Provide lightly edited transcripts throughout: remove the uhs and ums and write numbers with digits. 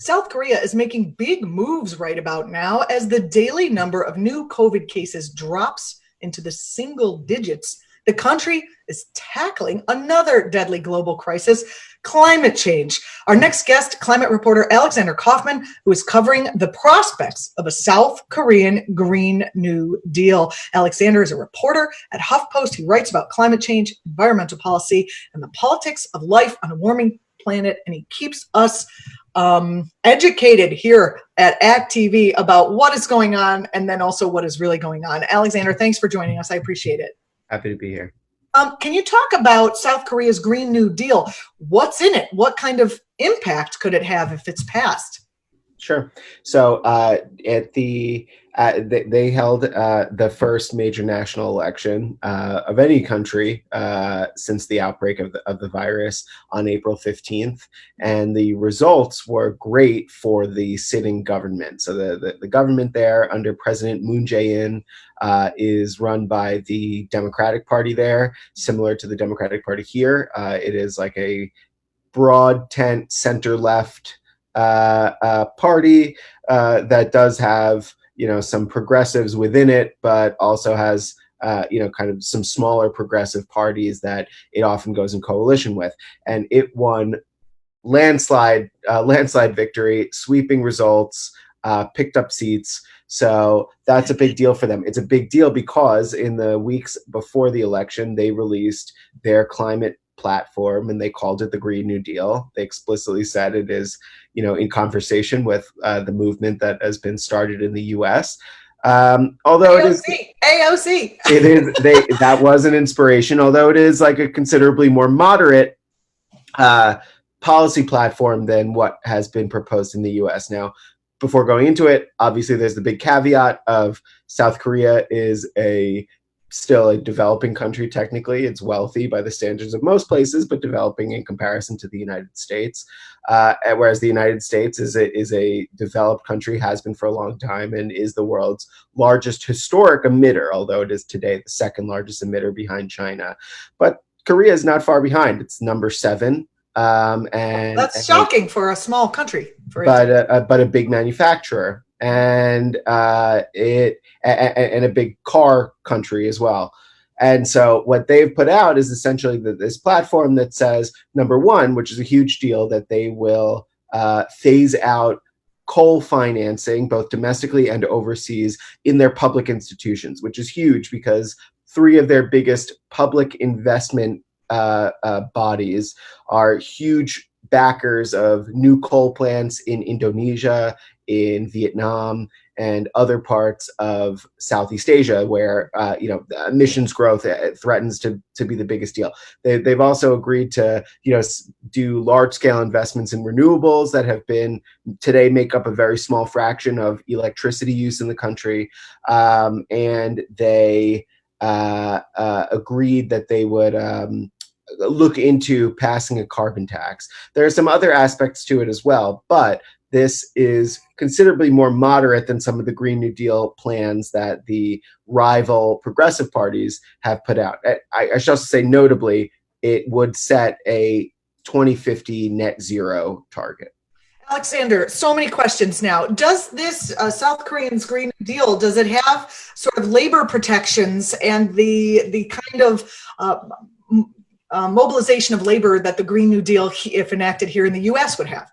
South Korea is making big moves right about now as the daily number of new COVID cases drops into the single digits. The country is tackling another deadly global crisis, climate change. Our next guest, climate reporter Alexander Kaufman, who is covering the prospects of a South Korean Green New Deal. Alexander is a reporter at HuffPost. He writes about climate change, environmental policy, and the politics of life on a warming planet, and he keeps us educated here at act.tv about what is going on and then also what is really going on. Alexander, thanks for joining us. I appreciate it. Happy to be here. Can you talk about South Korea's Green New Deal? What's in it? What kind of impact could it have if it's passed? Sure. So they held the first major national election of any country since the outbreak of the virus on April 15th, and the results were great for the sitting government. So the government there under President Moon Jae-in is run by the Democratic Party there, similar to the Democratic Party here. It is like a broad tent center-left party that does have some progressives within it, but also has kind of some smaller progressive parties that it often goes in coalition with. And it won landslide victory, sweeping results, picked up seats. So that's a big deal for them. It's a big deal because in the weeks before the election, they released their climate platform and they called it the Green New Deal. They explicitly said it is, in conversation with the movement that has been started in the U.S. Although AOC. That was an inspiration. Although it is like a considerably more moderate policy platform than what has been proposed in the U.S. Now, before going into it, obviously there's the big caveat of South Korea is still a developing country. Technically, it's wealthy by the standards of most places, but developing in comparison to the United States. Whereas the United States is a developed country, has been for a long time, and is the world's largest historic emitter, although it is today the second largest emitter behind China. But Korea is not far behind. It's number 7. And that's shocking for a small country. But a big manufacturer. And and a big car country as well. And so what they've put out is essentially this platform that says, number one, which is a huge deal, that they will phase out coal financing, both domestically and overseas, in their public institutions, which is huge because 3 of their biggest public investment bodies are huge backers of new coal plants in Indonesia, in Vietnam, and other parts of Southeast Asia, where emissions growth threatens to be the biggest deal. They've also agreed to do large-scale investments in renewables that have been today make up a very small fraction of electricity use in the country, and they agreed that they would look into passing a carbon tax. There are some other aspects to it as well, but this is considerably more moderate than some of the Green New Deal plans that the rival progressive parties have put out. I should also say, notably, it would set a 2050 net zero target. Alexander, so many questions now. Does this South Korean's Green New Deal, does it have sort of labor protections and the kind of mobilization of labor that the Green New Deal, if enacted here in the U.S., would have?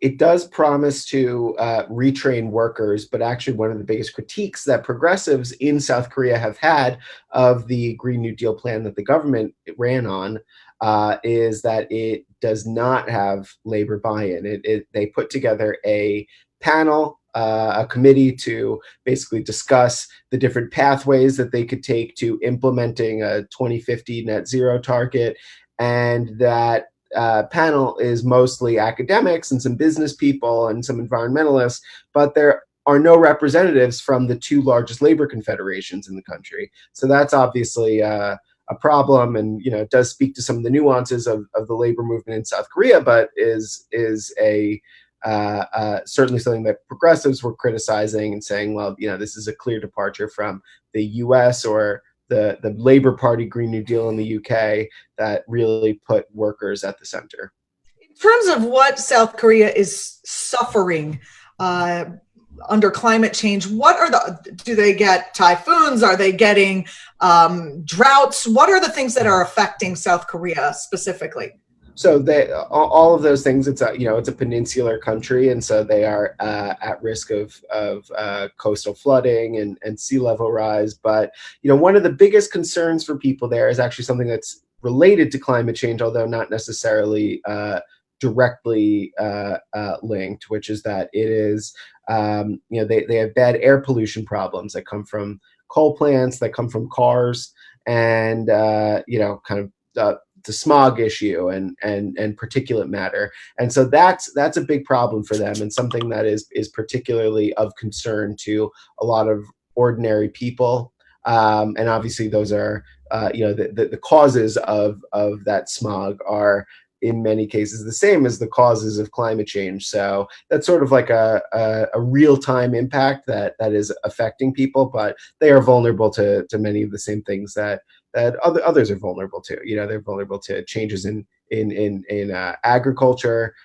It does promise to retrain workers, but actually one of the biggest critiques that progressives in South Korea have had of the Green New Deal plan that the government ran on is that it does not have labor buy-in. They put together a panel, a committee to basically discuss the different pathways that they could take to implementing a 2050 net zero target, and that panel is mostly academics and some business people and some environmentalists, but there are no representatives from the 2 largest labor confederations in the country. So that's obviously a problem, and it does speak to some of the nuances of the labor movement in South Korea, but is certainly something that progressives were criticizing and saying, well, this is a clear departure from the U.S. or the Labour Party Green New Deal in the UK that really put workers at the center. In terms of what South Korea is suffering under climate change, do they get typhoons? Are they getting droughts? What are the things that are affecting South Korea specifically? So all of those things. It's a peninsular country, and so they are at risk of coastal flooding and sea level rise. But one of the biggest concerns for people there is actually something that's related to climate change, although not necessarily directly linked, which is that it is they have bad air pollution problems that come from coal plants, that come from cars, and kind of the smog issue and particulate matter. And so that's a big problem for them, and something that is particularly of concern to a lot of ordinary people. And obviously those are the causes of that smog are in many cases the same as the causes of climate change. So that's sort of like a real-time impact that is affecting people, but they are vulnerable to many of the same things that others are vulnerable to. They're vulnerable to changes in agriculture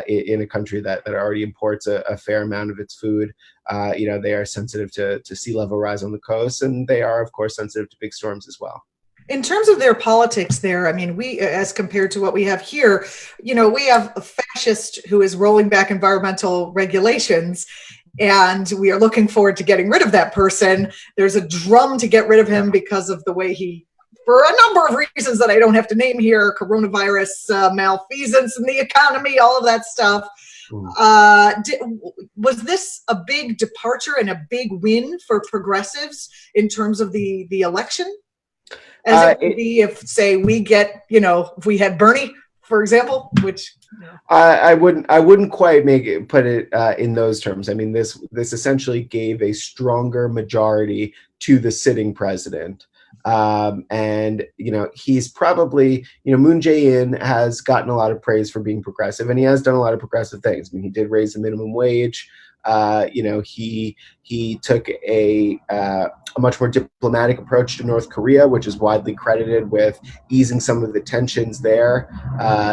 in a country that already imports a fair amount of its food. They are sensitive to sea level rise on the coast, and they are, of course, sensitive to big storms as well. In terms of their politics there, I mean, we, as compared to what we have here, we have a fascist who is rolling back environmental regulations, and we are looking forward to getting rid of that person. There's a drum to get rid of him because of the way he, for a number of reasons that I don't have to name here, coronavirus, malfeasance in the economy, all of that stuff. Was this a big departure and a big win for progressives in terms of the election? As it would be if, say, we get, if we had Bernie, for example, which I wouldn't quite put it in those terms. I mean, this essentially gave a stronger majority to the sitting president. And he's probably, Moon Jae-in has gotten a lot of praise for being progressive, and he has done a lot of progressive things. I mean, he did raise the minimum wage. He took a much more diplomatic approach to North Korea, which is widely credited with easing some of the tensions there.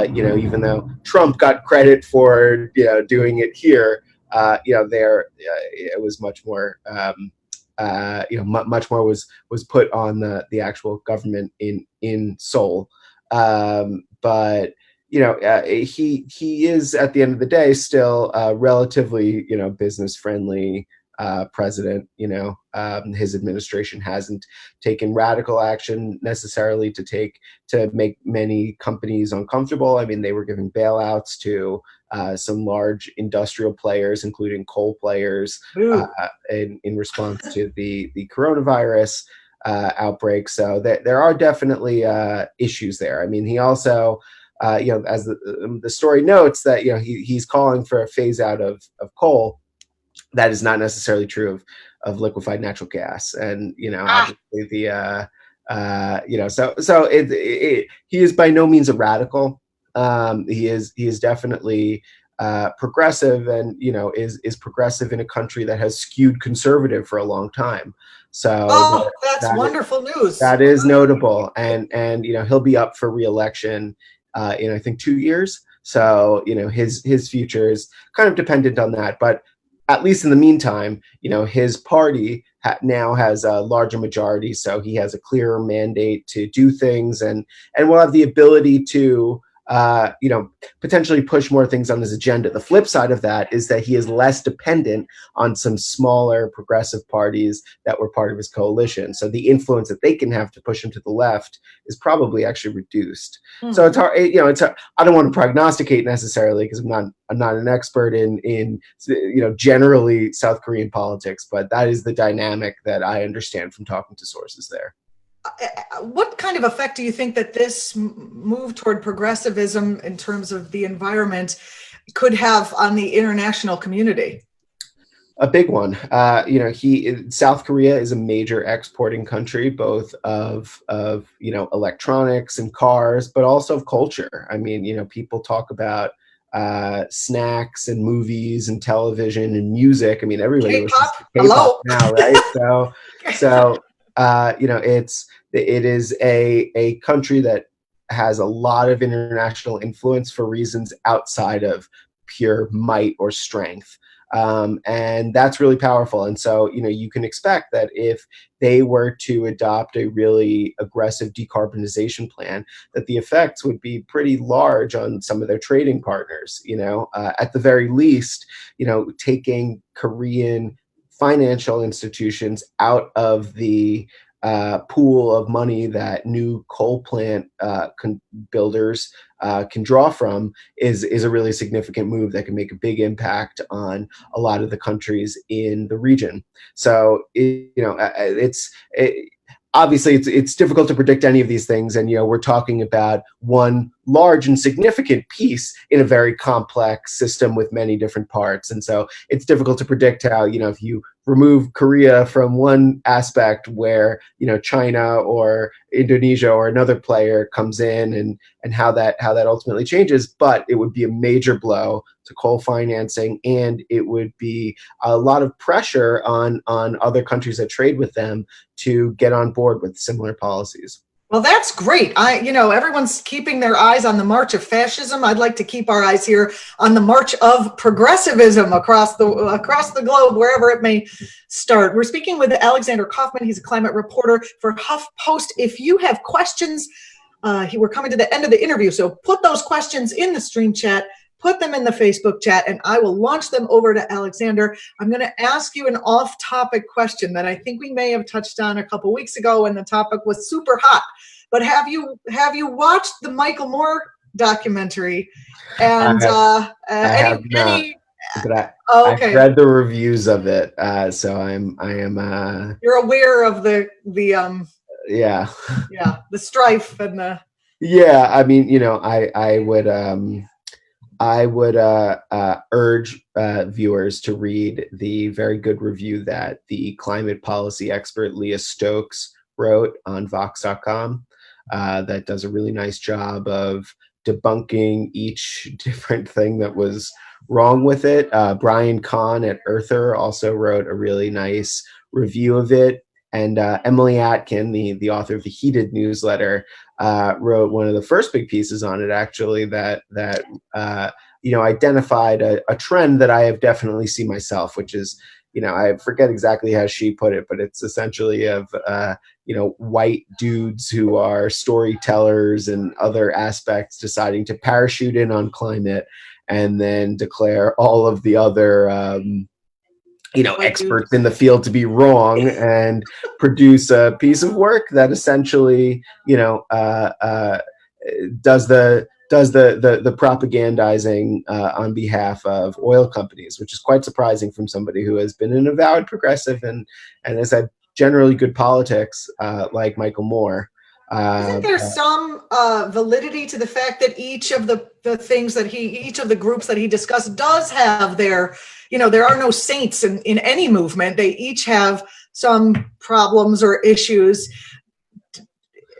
Even though Trump got credit for doing it here, there it was much more. Much more was put on the actual government in Seoul. But he is, at the end of the day, still relatively business friendly president. His administration hasn't taken radical action necessarily to make many companies uncomfortable. I mean, they were giving bailouts to some large industrial players, including coal players, in response to the coronavirus outbreak. So there are definitely issues there. I mean, he also, as the story notes, that he's calling for a phase out of coal. That is not necessarily true of liquefied natural gas, and obviously he is by no means a radical. He is definitely progressive, and is progressive in a country that has skewed conservative for a long time. So that's wonderful news. That is notable, and he'll be up for re-election in, I think, 2 years. So his future is kind of dependent on that, but at least in the meantime, his party now has a larger majority, so he has a clearer mandate to do things, and will have the ability to potentially push more things on his agenda. The flip side of that is that he is less dependent on some smaller progressive parties that were part of his coalition. So the influence that they can have to push him to the left is probably actually reduced. So it's hard, I don't want to prognosticate necessarily, because I'm not an expert in generally South Korean politics, but that is the dynamic that I understand from talking to sources there. What kind of effect do you think that this move toward progressivism in terms of the environment could have on the international community? A big one. South Korea is a major exporting country, both of electronics and cars, but also of culture. I mean, people talk about snacks and movies and television and music. I mean, everybody listens to K-pop now, right? So it is a country that has a lot of international influence for reasons outside of pure might or strength. And that's really powerful. And so, you can expect that if they were to adopt a really aggressive decarbonization plan, that the effects would be pretty large on some of their trading partners. At the very least, taking Korean financial institutions out of the pool of money that new coal plant builders can draw from is a really significant move that can make a big impact on a lot of the countries in the region. So obviously it's difficult to predict any of these things, and we're talking about one large and significant piece in a very complex system with many different parts, and so it's difficult to predict how, if you remove Korea from one aspect where China or Indonesia or another player comes in, and how that ultimately changes. But it would be a major blow to coal financing, and it would be a lot of pressure on other countries that trade with them to get on board with similar policies. Well, that's great. Everyone's keeping their eyes on the march of fascism. I'd like to keep our eyes here on the march of progressivism across the globe, wherever it may start. We're speaking with Alexander Kaufman. He's a climate reporter for HuffPost. If you have questions, we're coming to the end of the interview, so put those questions in the stream chat. Put them in the Facebook chat, and I will launch them over to Alexander. I'm going to ask you an off-topic question that I think we may have touched on a couple weeks ago when the topic was super hot. But have you watched the Michael Moore documentary? And I have not, but I've read the reviews of it, so I am. You're aware of the yeah the strife and the. Yeah, I mean, I would urge viewers to read the very good review that the climate policy expert Leah Stokes wrote on Vox.com. That does a really nice job of debunking each different thing that was wrong with it. Brian Kahn at Earther also wrote a really nice review of it. And Emily Atkin, the author of the Heated newsletter, wrote one of the first big pieces on it, actually, that identified a trend that I have definitely seen myself, which is, I forget exactly how she put it, but it's essentially of white dudes who are storytellers and other aspects deciding to parachute in on climate and then declare all of the other experts in the field to be wrong and produce a piece of work that essentially, does the propagandizing on behalf of oil companies, which is quite surprising from somebody who has been an avowed progressive and has had generally good politics, like Michael Moore. Isn't there some validity to the fact that each of the groups that he discussed does have their, there are no saints in any movement. They each have some problems or issues.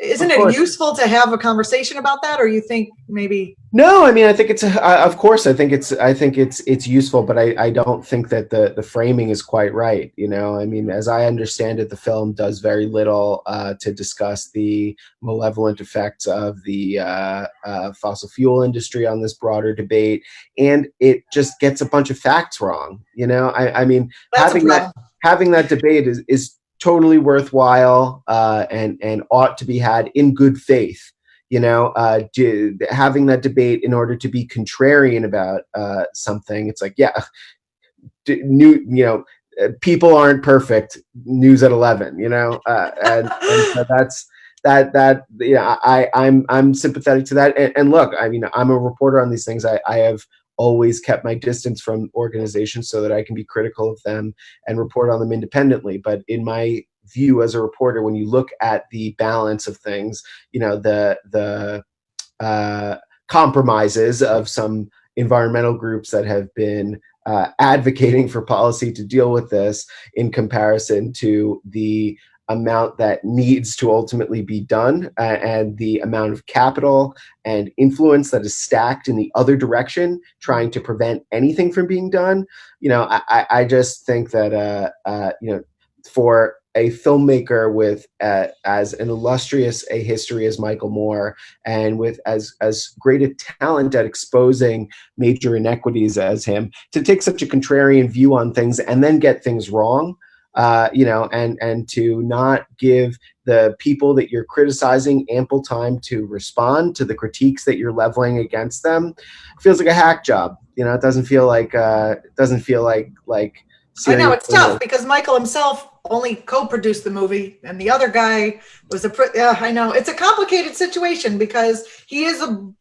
Isn't it useful to have a conversation about that, or you think maybe? No, I mean, I think it's of course. I think it's useful, but I don't think that the framing is quite right. I mean, as I understand it, the film does very little to discuss the malevolent effects of the fossil fuel industry on this broader debate, and it just gets a bunch of facts wrong. I mean, having that debate is totally worthwhile and ought to be had in good faith. Having that debate in order to be contrarian about something, it's like, people aren't perfect. News at 11, and so that's that. I'm sympathetic to that. And look, I mean, I'm a reporter on these things. I have always kept my distance from organizations so that I can be critical of them and report on them independently. But in my view as a reporter, when you look at the balance of things, the compromises of some environmental groups that have been advocating for policy to deal with this in comparison to the amount that needs to ultimately be done, and the amount of capital and influence that is stacked in the other direction, trying to prevent anything from being done. I just think that, for a filmmaker with as an illustrious a history as Michael Moore, and with as great a talent at exposing major inequities as him, to take such a contrarian view on things and then get things wrong, and to not give the people that you're criticizing ample time to respond to the critiques that you're leveling against them, feels like a hack job. It doesn't feel like I know serious. it's tough because Michael himself only co-produced the movie, and the other guy was I know it's a complicated situation because he is a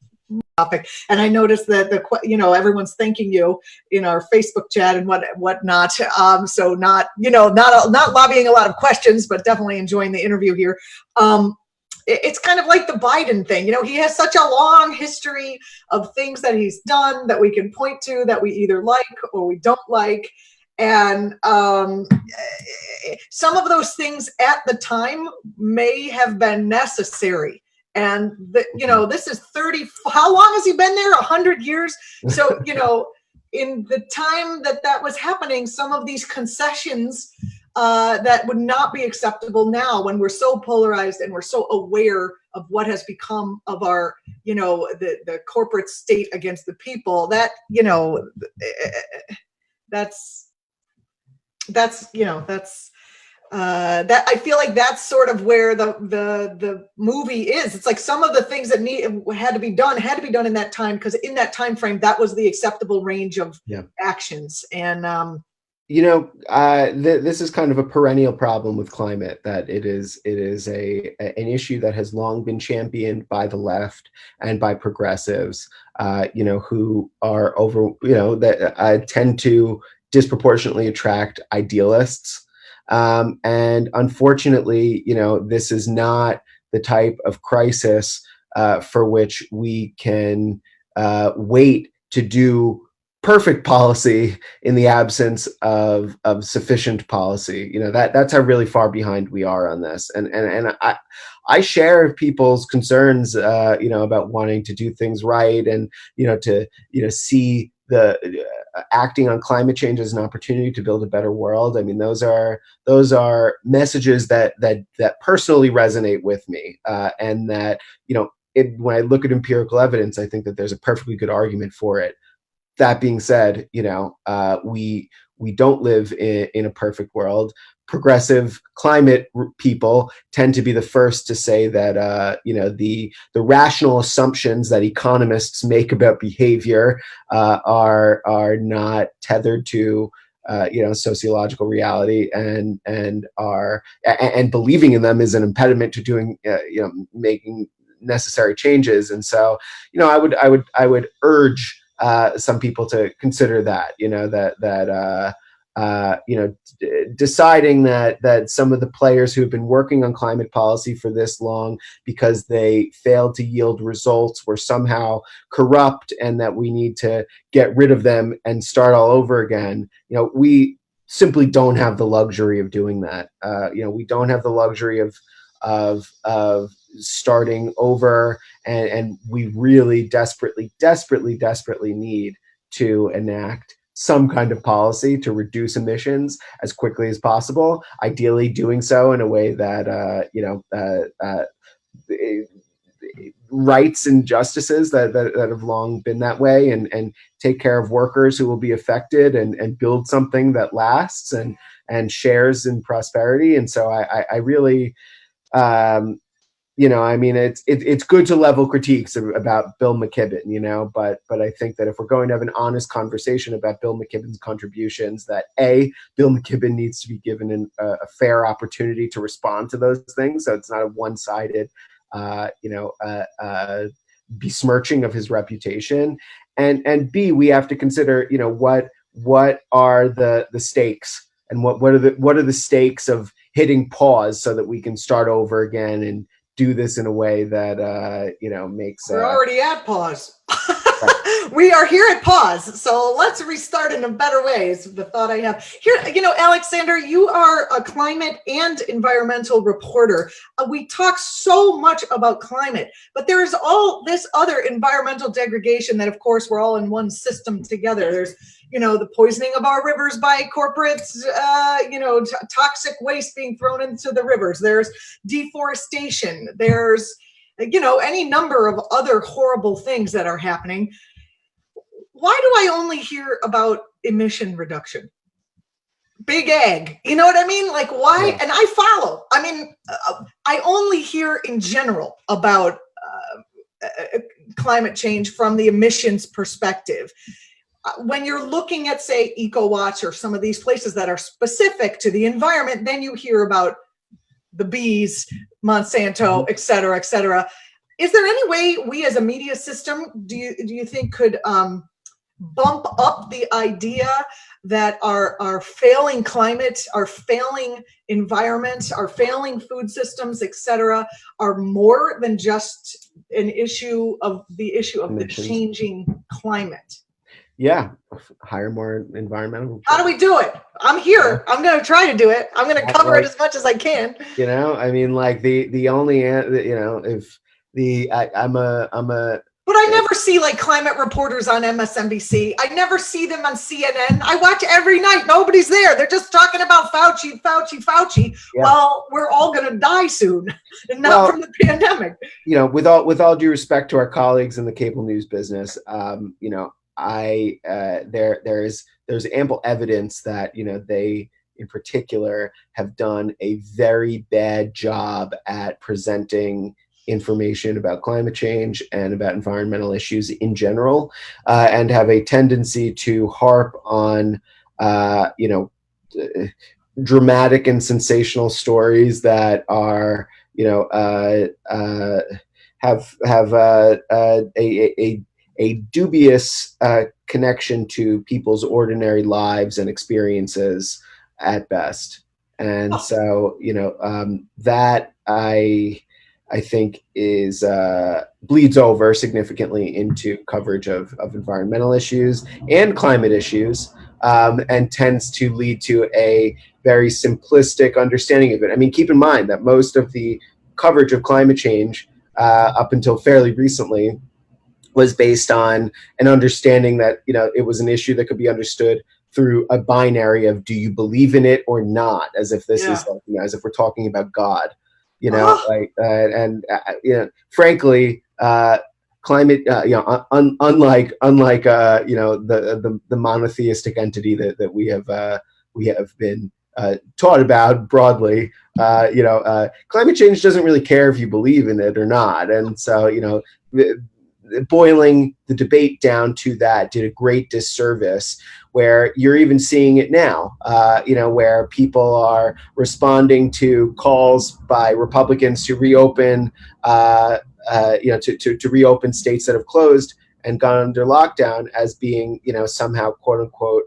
topic. And I noticed that everyone's thanking you in our Facebook chat and whatnot. So not lobbying a lot of questions, but definitely enjoying the interview here. It's kind of like the Biden thing. He has such a long history of things that he's done that we can point to that we either like or we don't like. And some of those things at the time may have been necessary. And this is 30. How long has he been there? 100 years. So in the time that was happening, some of these concessions that would not be acceptable now, when we're so polarized and we're so aware of what has become of our, the corporate state against the people. That that I feel like that's sort of where the movie is. It's like some of the things that had to be done in that time, because in that time frame that was the acceptable range of actions. And this is kind of a perennial problem with climate, that it is an issue that has long been championed by the left and by progressives, who are that tend to disproportionately attract idealists. And unfortunately, this is not the type of crisis for which we can wait to do perfect policy in the absence of sufficient policy. That's how really far behind we are on this. And I share people's concerns, about wanting to do things right, and to see the acting on climate change as an opportunity to build a better world. I mean, those are messages that personally resonate with me, and that when I look at empirical evidence, I think that there's a perfectly good argument for it. That being said, we don't live in a perfect world. Progressive climate people tend to be the first to say that the rational assumptions that economists make about behavior are not tethered to sociological reality, and believing in them is an impediment to doing making necessary changes. And so I would urge some people to consider that, deciding that some of the players who have been working on climate policy for this long, because they failed to yield results, were somehow corrupt, and that we need to get rid of them and start all over again. We simply don't have the luxury of doing that. We don't have the luxury of starting over, and we really desperately need to enact some kind of policy to reduce emissions as quickly as possible, ideally doing so in a way that rights and justices that have long been that way, and take care of workers who will be affected, and build something that lasts and shares in prosperity. And so I really it's good to level critiques about Bill McKibben, but I think that if we're going to have an honest conversation about Bill McKibben's contributions, that Bill McKibben needs to be given a fair opportunity to respond to those things, so it's not a one-sided, besmirching of his reputation, and B, we have to consider, what are the stakes, and what are the stakes of hitting pause so that we can start over again and do this in a way that makes. We're already at pause. We are here at pause, so let's restart in a better way, is the thought I have here. Alexander, you are a climate and environmental reporter. We talk so much about climate, but there is all this other environmental degradation that, of course, we're all in one system together. There's the poisoning of our rivers by corporate, toxic waste being thrown into the rivers. There's deforestation. There's, any number of other horrible things that are happening. Why do I only hear about emission reduction? Big ag, you know what I mean? Like, why? Yeah. And I follow. I mean, I only hear in general about climate change from the emissions perspective. When you're looking at, say, EcoWatch or some of these places that are specific to the environment, then you hear about the bees, Monsanto, et cetera, et cetera. Is there any way we as a media system, do you think, could bump up the idea that our failing climate, our failing environment, our failing food systems, et cetera, are more than just an issue of the changing climate? Yeah, hire more environmental. How do we do it? I'm here. I'm going to try to do it. I'm going to cover it as much as I can. I mean, like the only, if I'm a. But I never see like climate reporters on MSNBC. I never see them on CNN. I watch every night. Nobody's there. They're just talking about Fauci. Yeah. Well, we're all going to die soon, and not from the pandemic. With all due respect to our colleagues in the cable news business, there's ample evidence that they in particular have done a very bad job at presenting information about climate change and about environmental issues in general, and have a tendency to harp on dramatic and sensational stories that are have a dubious connection to people's ordinary lives and experiences at best. And so, that I think is bleeds over significantly into coverage of environmental issues and climate issues, and tends to lead to a very simplistic understanding of it. I mean, keep in mind that most of the coverage of climate change up until fairly recently was based on an understanding that it was an issue that could be understood through a binary of do you believe in it or not, as if this is as if we're talking about God, frankly, climate, unlike the monotheistic entity that we have been taught about broadly, climate change doesn't really care if you believe in it or not, and so boiling the debate down to that did a great disservice, where you're even seeing it now, where people are responding to calls by Republicans to reopen, to reopen states that have closed and gone under lockdown as being, somehow, quote unquote,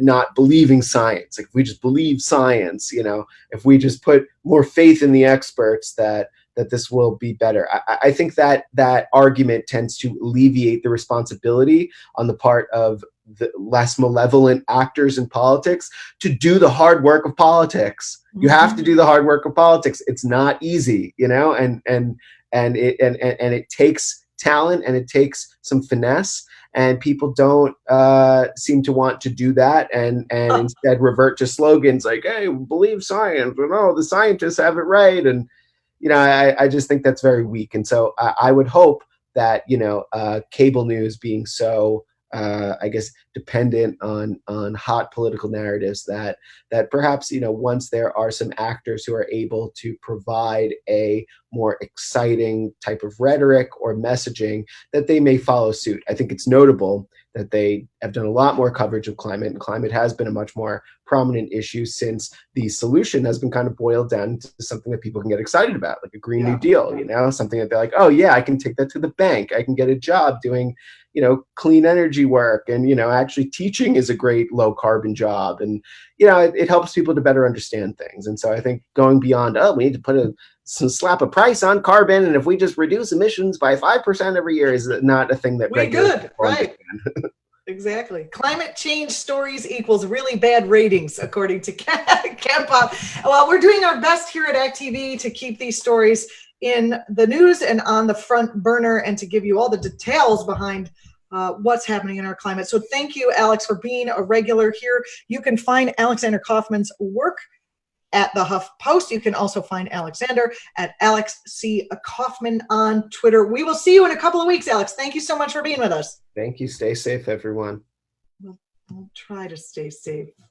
not believing science. Like, if we just believe science, if we just put more faith in the experts, that this will be better. I think that argument tends to alleviate the responsibility on the part of the less malevolent actors in politics to do the hard work of politics. Mm-hmm. You have to do the hard work of politics. It's not easy, and it takes talent and it takes some finesse. And people don't seem to want to do that, and instead revert to slogans like, "Hey, believe science," or "No, the scientists have it right." And I just think that's very weak. And so I would hope that cable news being so dependent on hot political narratives, that perhaps once there are some actors who are able to provide a more exciting type of rhetoric or messaging, that they may follow suit. I think it's notable that they have done a lot more coverage of climate, and climate has been a much more prominent issue since the solution has been kind of boiled down to something that people can get excited about, like a Green New Deal, something that they're like, oh yeah, I can take that to the bank. I can get a job doing, clean energy work, and, actually teaching is a great low carbon job. And, it helps people to better understand things. And so I think going beyond, we need to slap a price on carbon, and if we just reduce emissions by 5% every year, is not a thing that we good, right? Exactly. Climate change stories equals really bad ratings, according to Kempa. Well, we're doing our best here at ACT.TV to keep these stories in the news and on the front burner, and to give you all the details behind what's happening in our climate. So thank you, Alex, for being a regular here. You can find Alexander Kaufman's work at the HuffPost. You can also find Alexander at Alex C. Kaufman on Twitter. We will see you in a couple of weeks, Alex. Thank you so much for being with us. Thank you. Stay safe, everyone. We'll try to stay safe.